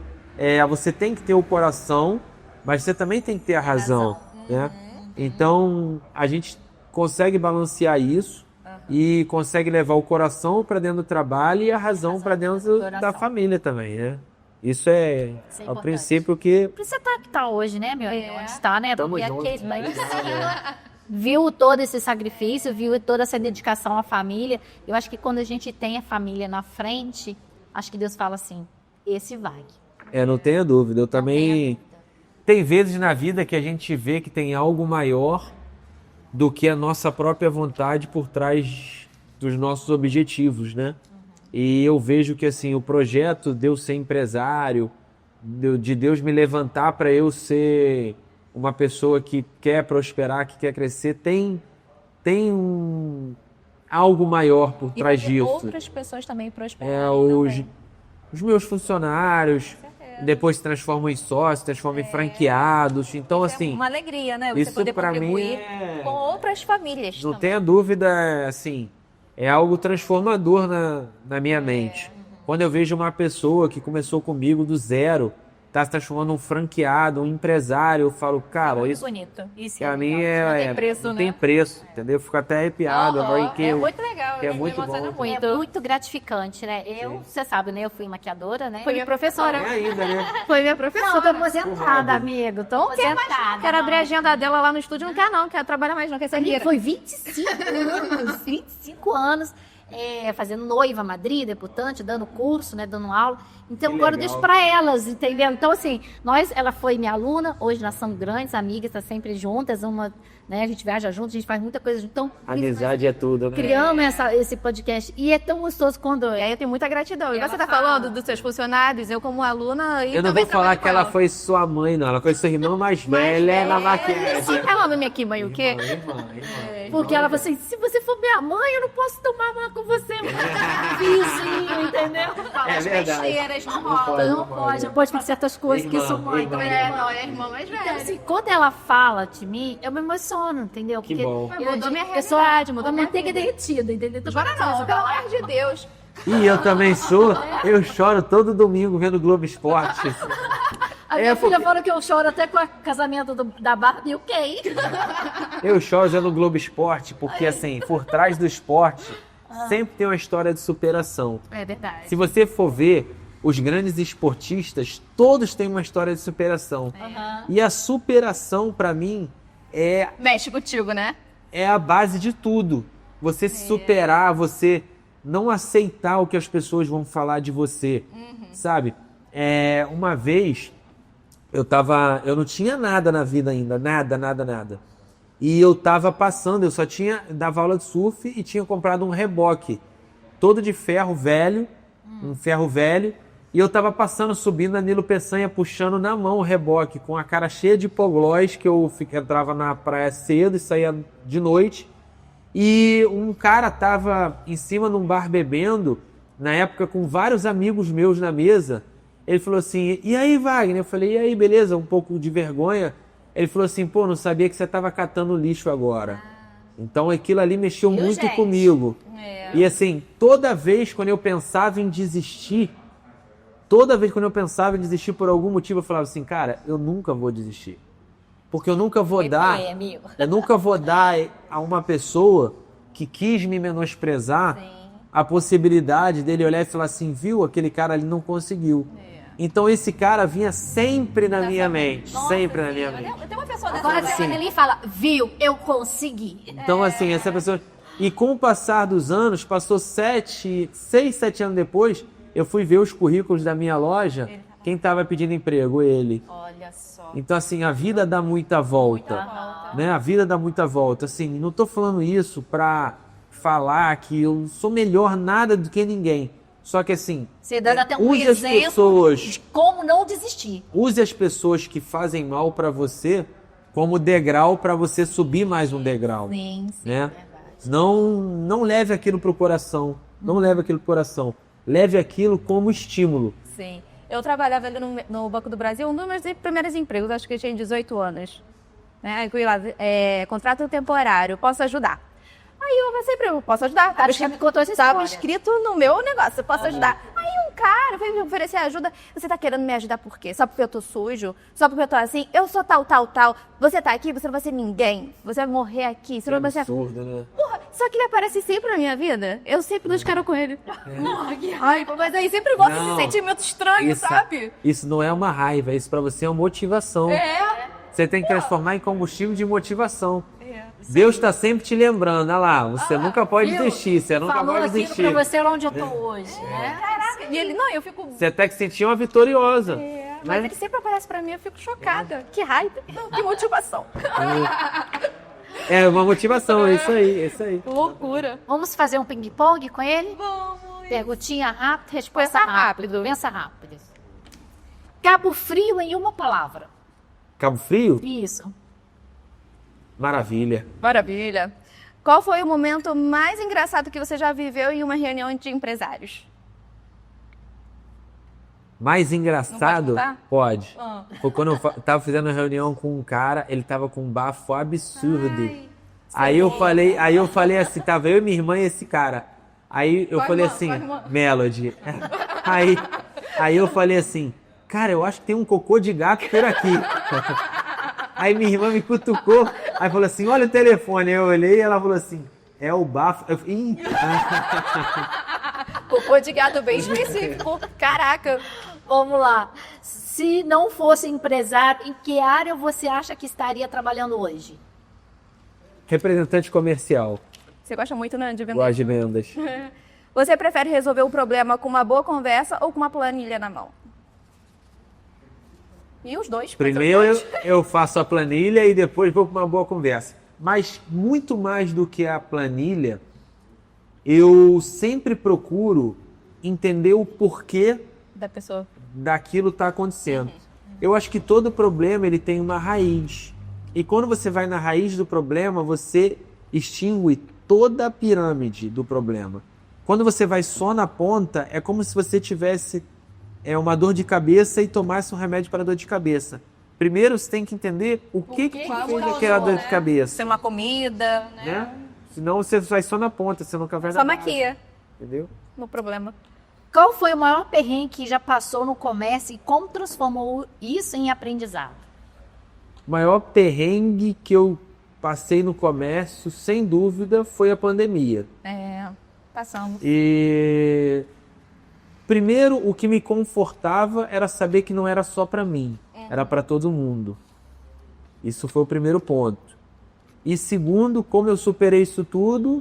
S3: você tem que ter o coração, mas você também tem que ter a razão, né? Então, a gente consegue balancear isso e consegue levar o coração para dentro do trabalho e a razão para dentro da família também, né? Isso é o
S1: importante.
S3: princípio que...
S1: Por isso você tá que tá hoje, né, meu? Onde está, né?
S3: Tamo
S1: Porque
S3: junto.
S1: aquele lá em cima viu todo esse sacrifício, viu toda essa dedicação à família. Eu acho que quando a gente tem a família na frente, acho que Deus fala assim, esse vai.
S3: Não tenha dúvida. Eu também... Tem vezes na vida que a gente vê que tem algo maior do que a nossa própria vontade por trás dos nossos objetivos, né? E eu vejo que, assim, o projeto de eu ser empresário, de Deus me levantar para eu ser uma pessoa que quer prosperar, que quer crescer, tem algo maior por
S2: E
S3: trás
S2: fazer
S3: disso.
S2: outras pessoas também prosperarem.
S3: Os meus funcionários depois se transformam em sócios, transformam em franqueados. Então, assim,
S2: Uma alegria, né? Você
S3: isso
S2: poder
S3: para mim
S2: contribuir com outras famílias
S3: não
S2: também.
S3: tenha dúvida, assim, é algo transformador na minha mente. Quando eu vejo uma pessoa que começou comigo do zero, está se transformando um franqueado, um empresário, eu falo, cara, isso
S2: Bonito. Isso
S3: pra mim
S2: não tem preço,
S3: não
S2: né?
S3: tem preço, entendeu? Eu fico até arrepiado.
S2: É muito legal.
S3: que é
S2: me
S3: muito
S2: emociona
S3: bom.
S2: muito.
S1: É muito gratificante, né? Você sabe, né? Eu fui maquiadora, né?
S2: Foi minha professora.
S3: É ainda, né?
S2: Foi minha
S1: Não,
S2: professora.
S1: tô aposentada, amigo. Tô aposentada.
S2: Quero abrir a agenda dela lá no estúdio. Não quer não, quer trabalhar mais não, quer ser rica.
S1: Foi 25 anos, fazendo noiva, madrinha, debutante, dando curso, né, dando aula. Então,
S3: Que
S1: agora eu
S3: legal.
S1: deixo para elas, entendeu? Então, assim, ela foi minha aluna, hoje nós somos grandes amigas, tá sempre juntas, uma né? A gente viaja junto, a gente faz muita coisa junto. Então,
S3: Amizade é tudo, né?
S1: criamos esse podcast. E é tão gostoso quando...
S2: E aí eu tenho muita gratidão. E você tá falando dos seus funcionários, eu como aluna... E
S3: Eu não
S2: também
S3: vou falar
S2: trabalho
S3: que ela
S2: com
S3: foi sua mãe, não. Ela foi sua irmã mais velha na maquiagem.
S2: Ela não me aqui, mãe, o quê?
S3: Irmã.
S1: Porque ela falou assim, se você for minha mãe, eu não posso tomar uma com você. Vizinho, entendeu?
S3: É verdade.
S2: Besteiras, não rola.
S1: Não pode, não pode fazer certas coisas que eu sou mãe.
S3: Irmã.
S2: Não, é a irmã mais velha.
S1: Então, assim, quando ela fala de mim, eu me emociono, entendeu?
S3: Que bom.
S2: Mudou minha
S1: Eu sou
S2: realidade,
S1: mudou
S2: mudou
S1: minha
S2: minha
S1: manteiga derretida, entendeu? Tô
S2: Agora
S1: falando,
S2: não, pelo amor de Deus.
S3: E eu também sou. Eu choro todo domingo vendo Globo Esporte.
S1: A minha filha fala que eu choro até com o casamento da Barbie, o quê?
S3: Eu choro vendo Globo Esporte porque, assim, por trás do esporte sempre tem uma história de superação.
S1: É verdade.
S3: Se você for ver, os grandes esportistas, todos têm uma história de superação. E a superação, pra mim,
S2: Mexe contigo, né?
S3: é a base de tudo. Você se superar, você não aceitar o que as pessoas vão falar de você, sabe? Uma vez, eu não tinha nada na vida ainda, nada. E eu tava passando, dava aula de surf e tinha comprado um reboque, todo de ferro velho, um ferro velho, e eu tava passando, subindo a Nilo Peçanha, puxando na mão o reboque, com a cara cheia de hipoglós, que eu entrava na praia cedo e saía de noite. E um cara tava em cima num bar bebendo, na época com vários amigos meus na mesa. Ele falou assim, e aí, Wagner? Eu falei, e aí, beleza? Um pouco de vergonha. Ele falou assim, pô, não sabia que você tava catando lixo agora. Então aquilo ali mexeu muito
S1: gente?
S3: comigo. E assim, toda vez quando eu pensava em desistir por algum motivo, eu falava assim, cara, eu nunca vou desistir. Porque eu nunca vou dar a uma pessoa que quis me menosprezar a possibilidade dele olhar e falar assim, viu, aquele cara ali não conseguiu. Então esse cara vinha sempre na minha mente, sempre na minha mente.
S2: Tem uma pessoa dessa.
S1: Agora você olha ali e fala, viu, eu consegui.
S3: Então assim, essa pessoa... E com o passar dos anos, passou 6, 7 anos depois, eu fui ver os currículos da minha loja, quem estava pedindo emprego? Ele.
S2: Olha só.
S3: Então assim, a vida dá muita volta, né? A vida dá muita volta. Assim, não tô falando isso pra falar que eu não sou melhor nada do que ninguém. Só que assim,
S1: Você dando até um
S3: use as
S1: exemplo
S3: pessoas.
S1: de como não desistir.
S3: Use as pessoas que fazem mal pra você como degrau pra você subir mais um degrau,
S1: Sim,
S3: né? Não leve aquilo pro coração. Não leve aquilo pro coração. Leve aquilo como estímulo.
S2: Sim. Eu trabalhava ali no Banco do Brasil, um dos meus primeiros empregos, acho que eu tinha 18 anos. Aí eu fui lá, contrato temporário, posso ajudar? Aí eu sempre, posso ajudar?
S1: Acho que me contou essa
S2: Estava
S1: história.
S2: escrito no meu negócio, posso ajudar. Aí um cara veio me oferecer ajuda. Você tá querendo me ajudar por quê? Só porque eu tô sujo? Só porque eu tô assim? Eu sou tal. Você tá aqui, você não vai ser ninguém. Você vai morrer aqui. Você não vai ser...
S3: Absurdo, né?
S2: Porra, só que ele aparece sempre na minha vida. Eu sempre dou os caras com ele. Porra, que raiva. Mas aí sempre volta
S3: Não.
S2: esse sentimento estranho, sabe?
S3: Isso não é uma raiva, isso pra você é uma motivação. Você tem que transformar em combustível de motivação. Deus está sempre te lembrando, olha lá, você nunca pode desistir, você nunca
S1: Falou
S3: pode
S1: aquilo
S3: desistir.
S1: pra você onde eu tô hoje, né?
S2: Caraca. E ele, não, eu fico...
S3: Você até que sentir uma vitoriosa.
S2: Mas
S3: né?
S2: ele sempre aparece pra mim, eu fico chocada. Que raiva, que motivação.
S3: É uma motivação, é isso aí.
S2: Loucura.
S1: Vamos fazer um ping-pong com ele?
S2: Vamos.
S1: Perguntinha rápida, resposta
S2: Pensa
S1: rápida. Pensa rápido. Cabo Frio em uma palavra.
S3: Cabo Frio?
S1: Isso.
S3: Maravilha.
S2: Maravilha. Qual foi o momento mais engraçado que você já viveu em uma reunião de empresários?
S3: Mais engraçado?
S2: Não pode contar?
S3: Pode.
S2: Ah.
S3: Foi quando eu tava fazendo uma reunião com um cara, ele tava com um bafo absurdo.
S2: Ai,
S3: Aí eu falei assim, tava eu e minha irmã e esse cara. Aí eu
S2: Vai,
S3: falei
S2: irmã,
S3: assim,
S2: vai, irmã.
S3: Melody. Aí eu falei assim, cara, eu acho que tem um cocô de gato por aqui. Aí minha irmã me cutucou, aí falou assim, olha o telefone. Eu olhei e ela falou assim, é o bafo. Eu falei, ih.
S2: Cocô de gato bem específico. Caraca.
S1: Vamos lá. Se não fosse empresário, em que área você acha que estaria trabalhando hoje?
S3: Representante comercial,
S2: Você gosta muito, né, de vender?
S3: gosto de vendas.
S2: Você prefere resolver o problema com uma boa conversa ou com uma planilha na mão? E os dois.
S3: Primeiro eu faço a planilha e depois vou para uma boa conversa. Mas muito mais do que a planilha, eu sempre procuro entender o porquê
S2: Da pessoa.
S3: daquilo está acontecendo. Eu acho que todo problema ele tem uma raiz. E quando você vai na raiz do problema, você extingue toda a pirâmide do problema. Quando você vai só na ponta, é como se você tivesse uma dor de cabeça e tomasse um remédio para dor de cabeça. Primeiro você tem que entender o que fez aquela dor de cabeça.
S2: Ser uma comida,
S3: Né? Senão você vai só na ponta, você nunca vai na
S2: Só
S3: base,
S2: maquia
S3: entendeu?
S2: no problema.
S1: Qual foi o maior perrengue que já passou no comércio e como transformou isso em aprendizado?
S3: O maior perrengue que eu passei no comércio, sem dúvida, foi a pandemia.
S2: Passamos.
S3: E primeiro, o que me confortava era saber que não era só para mim, era para todo mundo. Isso foi o primeiro ponto. E segundo, como eu superei isso tudo,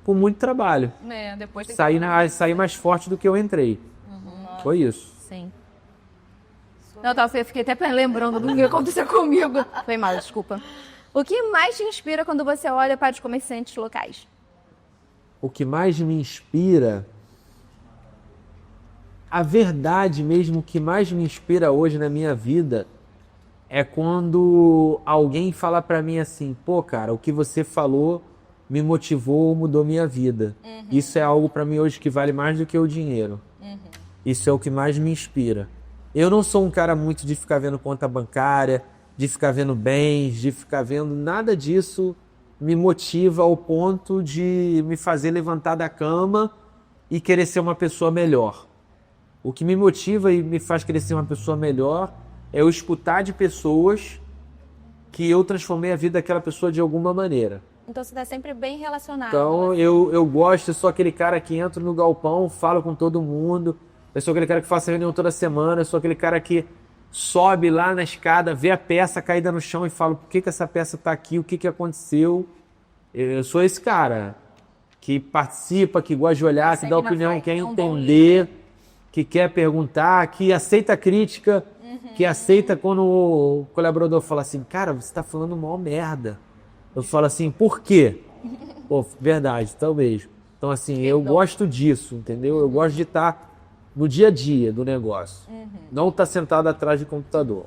S3: com muito trabalho.
S2: Depois tem
S3: Saí mais forte do que eu entrei. Foi isso.
S2: Sim. Não, eu fiquei até lembrando do que aconteceu comigo. Foi mal, desculpa. O que mais te inspira quando você olha para os comerciantes locais?
S3: O que mais me inspira, a verdade mesmo, o que mais me inspira hoje na minha vida é quando alguém fala pra mim assim, pô, cara, o que você falou me motivou, mudou minha vida. Isso é algo pra mim hoje que vale mais do que o dinheiro. Isso é o que mais me inspira. Eu não sou um cara muito de ficar vendo conta bancária, de ficar vendo bens, de ficar vendo nada disso me motiva ao ponto de me fazer levantar da cama e querer ser uma pessoa melhor. O que me motiva e me faz querer ser uma pessoa melhor é eu escutar de pessoas que eu transformei a vida daquela pessoa de alguma maneira.
S2: Então você está sempre bem relacionado.
S3: Então eu gosto, eu sou aquele cara que entra no galpão, falo com todo mundo, eu sou aquele cara que faço reunião toda semana, eu sou aquele cara que sobe lá na escada, vê a peça caída no chão e fala por que essa peça está aqui, o que aconteceu. Eu sou esse cara que participa, que gosta de olhar, que dá opinião, quer entender, que quer perguntar, que aceita crítica, que aceita quando o colaborador fala assim, cara, você está falando mal merda. Eu falo assim, por quê? Pô, verdade, talvez. Então assim, eu gosto disso, entendeu? Eu gosto de estar no dia a dia do negócio. Não estar sentado atrás de computador.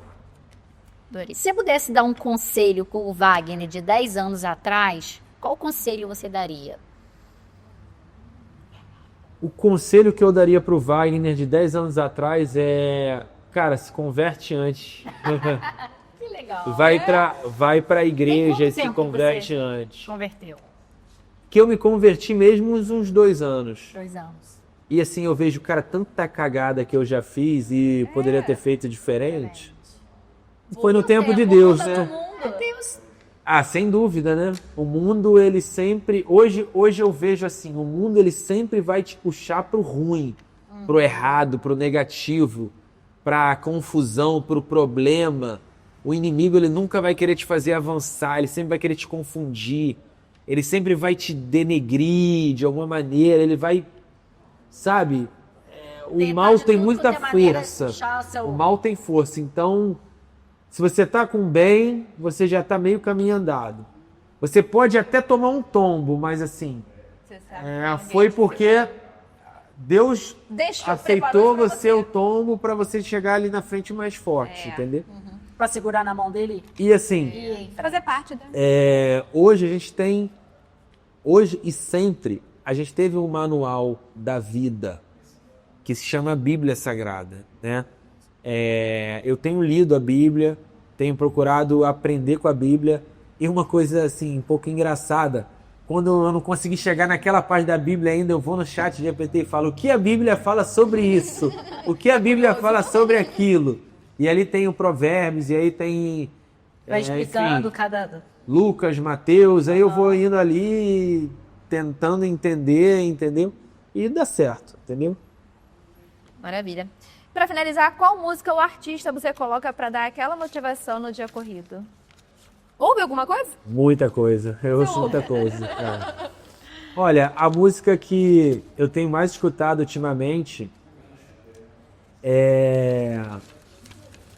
S1: Se você pudesse dar um conselho com o Wagner de 10 anos atrás, qual conselho você daria?
S3: O conselho que eu daria pro Wagner de 10 anos atrás é, cara, se converte antes.
S1: Que legal.
S3: Vai pra igreja e se
S1: tempo
S3: converte
S1: você
S3: antes.
S1: Converteu.
S3: Que eu me converti mesmo uns 2 anos.
S1: 2 anos.
S3: E assim, eu vejo, cara, tanta cagada que eu já fiz e poderia ter feito diferente. Foi no tempo de Deus, né?
S1: Deus.
S3: Ah, sem dúvida, né? O mundo, ele sempre... Hoje eu vejo assim, o mundo, ele sempre vai te puxar pro ruim, pro errado, pro negativo, pra confusão, pro problema. O inimigo, ele nunca vai querer te fazer avançar, ele sempre vai querer te confundir, ele sempre vai te denegrir de alguma maneira, ele vai... Sabe? O mal tem muita força. O mal tem força, então... Se você está com bem, você já está meio caminho andado. Você pode até tomar um tombo, mas assim, foi porque Deus aceitou você o tombo para você chegar ali na frente mais forte, entendeu?
S1: Para segurar na mão dele?
S3: E assim,
S2: Fazer parte da...
S3: hoje a gente tem, hoje e sempre, a gente teve um manual da vida que se chama Bíblia Sagrada, né? Eu tenho lido a Bíblia, tenho procurado aprender com a Bíblia, e uma coisa assim, um pouco engraçada, quando eu não consegui chegar naquela parte da Bíblia ainda, eu vou no chat de GPT e falo, o que a Bíblia fala sobre isso? O que a Bíblia fala sobre aquilo? E ali tem o Provérbios, e aí tem...
S1: Vai explicando
S3: enfim,
S1: cada...
S3: Lucas, Mateus, aí eu vou indo ali, tentando entender, entendeu? E dá certo, entendeu?
S2: Maravilha. Para finalizar, qual música ou artista você coloca para dar aquela motivação no dia corrido? Ouve alguma coisa?
S3: Muita coisa, eu ouço muita coisa. Cara. Olha, a música que eu tenho mais escutado ultimamente é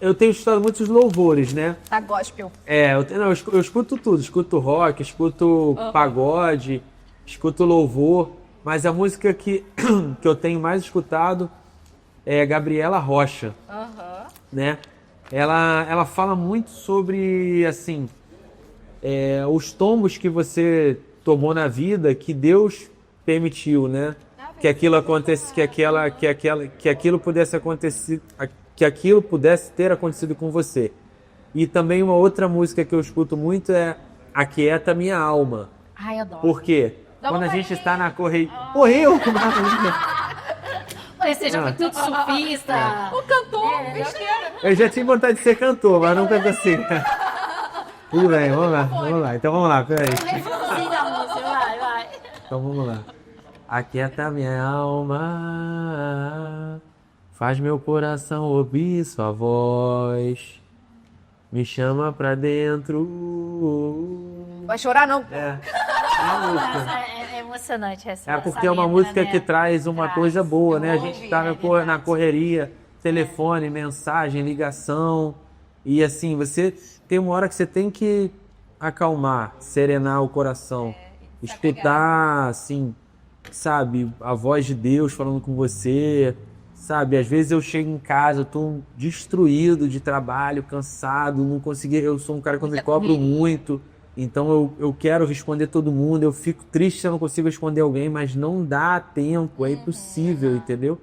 S3: eu tenho escutado muitos louvores, né?
S2: Tá gospel.
S3: Eu escuto tudo. Escuto rock, escuto pagode, escuto louvor. Mas a música que eu tenho mais escutado é Gabriela Rocha, né? Ela fala muito sobre, assim, os tombos que você tomou na vida, que Deus permitiu, né? Que aquilo acontecesse, que aquilo pudesse acontecer, que aquilo pudesse ter acontecido com você. E também uma outra música que eu escuto muito é Aquieta Minha Alma.
S1: Ai, adoro.
S3: Por quê? Quando a gente está na correria... Morreu!
S1: Mas seja muito surfista.
S2: O cantor, besteira.
S3: Eu já tinha vontade de ser cantor, mas não canto assim. Tudo bem, vamos lá. Então vamos lá, peraí.
S1: Refúgio da música, vai.
S3: Então vamos lá. Aquieta minha alma, faz meu coração ouvir sua voz, me chama pra dentro.
S2: Vai chorar, não?
S3: É a música.
S1: É emocionante essa.
S3: É porque é uma música que traz uma coisa boa, né? A gente tá na correria, telefone, mensagem, ligação. E assim, você tem uma hora que você tem que acalmar, serenar o coração. Escutar, assim, sabe, a voz de Deus falando com você. Sabe, às vezes eu chego em casa, eu tô destruído de trabalho, cansado, não consegui. Eu sou um cara que eu me cobro muito. Então eu quero responder todo mundo, eu fico triste se eu não consigo responder alguém, mas não dá tempo, é impossível, entendeu?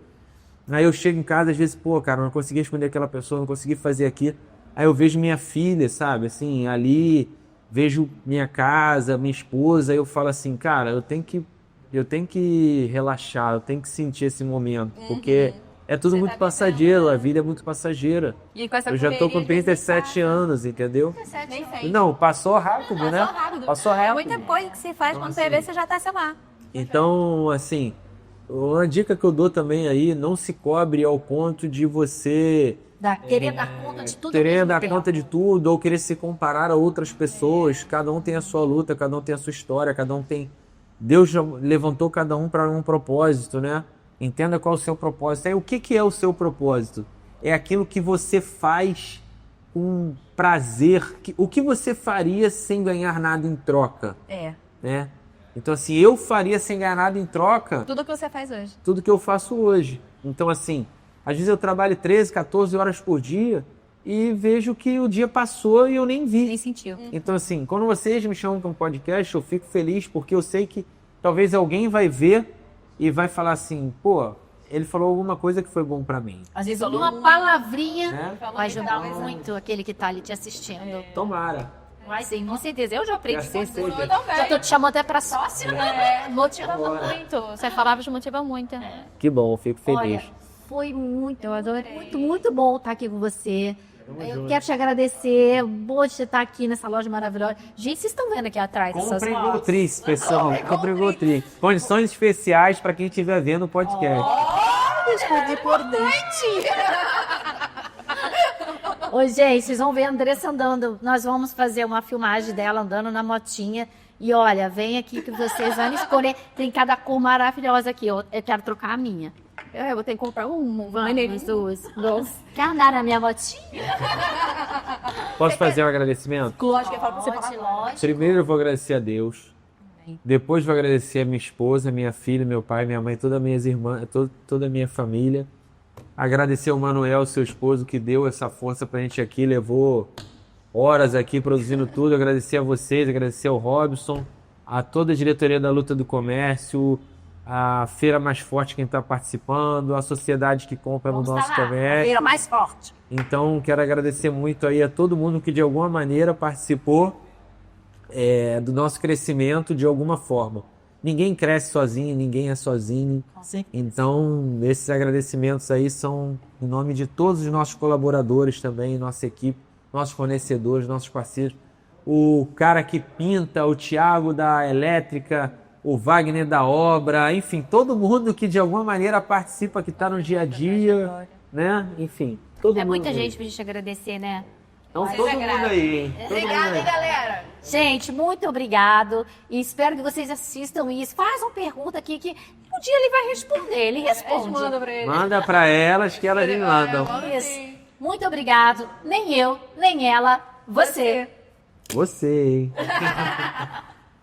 S3: Aí eu chego em casa, às vezes, pô, cara, não consegui responder aquela pessoa, não consegui fazer aquilo. Aí eu vejo minha filha, sabe, assim, ali, vejo minha casa, minha esposa, aí eu falo assim, cara, eu tenho que relaxar, eu tenho que sentir esse momento, porque é tudo muito passageiro, a vida é muito passageira.
S2: E com essa
S3: Eu já tô com 37 anos, entendeu?
S2: Nem sei.
S3: Não, passou rápido, né? Passou rápido.
S2: Muita coisa que se faz quando você vê, você já tá, sei lá.
S3: Então, assim, uma dica que eu dou também aí, não se cobre ao ponto de você
S1: Querer dar conta de tudo.
S3: querer
S1: ao mesmo
S3: dar
S1: tempo.
S3: conta de tudo ou querer se comparar a outras pessoas. Cada um tem a sua luta, cada um tem a sua história, cada um tem... Deus já levantou cada um para um propósito, né? Entenda qual é o seu propósito. Aí, o que é o seu propósito? É aquilo que você faz com prazer. O que você faria sem ganhar nada em troca? Né? Então, assim, eu faria sem ganhar nada em troca
S2: Tudo que você faz hoje.
S3: tudo que eu faço hoje. Então, assim, às vezes eu trabalho 13, 14 horas por dia e vejo que o dia passou e eu nem vi.
S2: Nem sentiu.
S3: Então, assim, quando vocês me chamam para um podcast, eu fico feliz porque eu sei que talvez alguém vai ver e vai falar assim, pô, ele falou alguma coisa que foi bom para mim.
S1: Às vezes uma palavrinha
S3: Né?
S1: vai ajudar muito aquele que tá ali te assistindo.
S3: Tomara.
S1: Vai sim, com certeza. Eu já aprendi.
S3: Assim seja.
S1: Já tô te chamando até pra sócio.
S2: Motivava muito. Você falava de motiva muito.
S3: Que bom, eu fico feliz.
S1: Olha, foi muito,
S2: Eu adorei.
S1: muito bom estar aqui com você. Eu quero te agradecer. Boa de você estar aqui nessa loja maravilhosa. Gente, vocês estão vendo aqui atrás essas
S3: Comprem
S1: fotos?
S3: Gotrix, pessoal. Comprem Gotrix. Condições especiais para quem estiver vendo o podcast.
S1: Respondi por dentro. Oi, gente, vocês vão ver a Andressa andando. Nós vamos fazer uma filmagem dela andando na motinha. E olha, vem aqui que vocês vão escolher. Tem cada cor maravilhosa aqui. Eu quero trocar a minha.
S2: Eu vou ter que comprar um
S1: Vamos, duas. Quer andar na minha motinha?
S3: Posso fazer um agradecimento?
S2: Lógico que eu falo pra você
S1: Pode,
S2: falar.
S1: lógico.
S3: Primeiro eu vou agradecer a Deus. Depois vou agradecer a minha esposa, minha filha, meu pai, minha mãe, todas as minhas irmãs, toda a minha família. Agradecer ao Manuel, seu esposo, que deu essa força pra gente aqui, levou horas aqui produzindo tudo. Agradecer a vocês, agradecer ao Robson, a toda a diretoria da Luta do Comércio, a Feira Mais Forte quem está participando, a sociedade que compra no nosso comércio.
S1: Feira mais forte.
S3: Então, quero agradecer muito aí a todo mundo que de alguma maneira participou do nosso crescimento de alguma forma. Ninguém cresce sozinho, ninguém é sozinho. Então, esses agradecimentos aí são em nome de todos os nossos colaboradores também, nossa equipe, nossos fornecedores, nossos parceiros. O cara que pinta, o Thiago da elétrica, o Wagner da obra, enfim, todo mundo que de alguma maneira participa, que está no dia a dia, né? Enfim, todo
S1: É
S3: mundo.
S1: muita
S3: aí.
S1: gente pra gente agradecer, né?
S3: Então, todo mundo aí, hein? Todo mundo
S2: Obrigada,
S3: aí.
S2: hein, galera.
S1: Gente, muito obrigado. E espero que vocês assistam isso. Faz uma pergunta aqui que um dia ele vai responder. Ele responde.
S2: Manda pra ele.
S3: Manda para elas que elas me mandam.
S1: Isso. Muito obrigado. Nem eu, nem ela, você.
S3: Você, hein?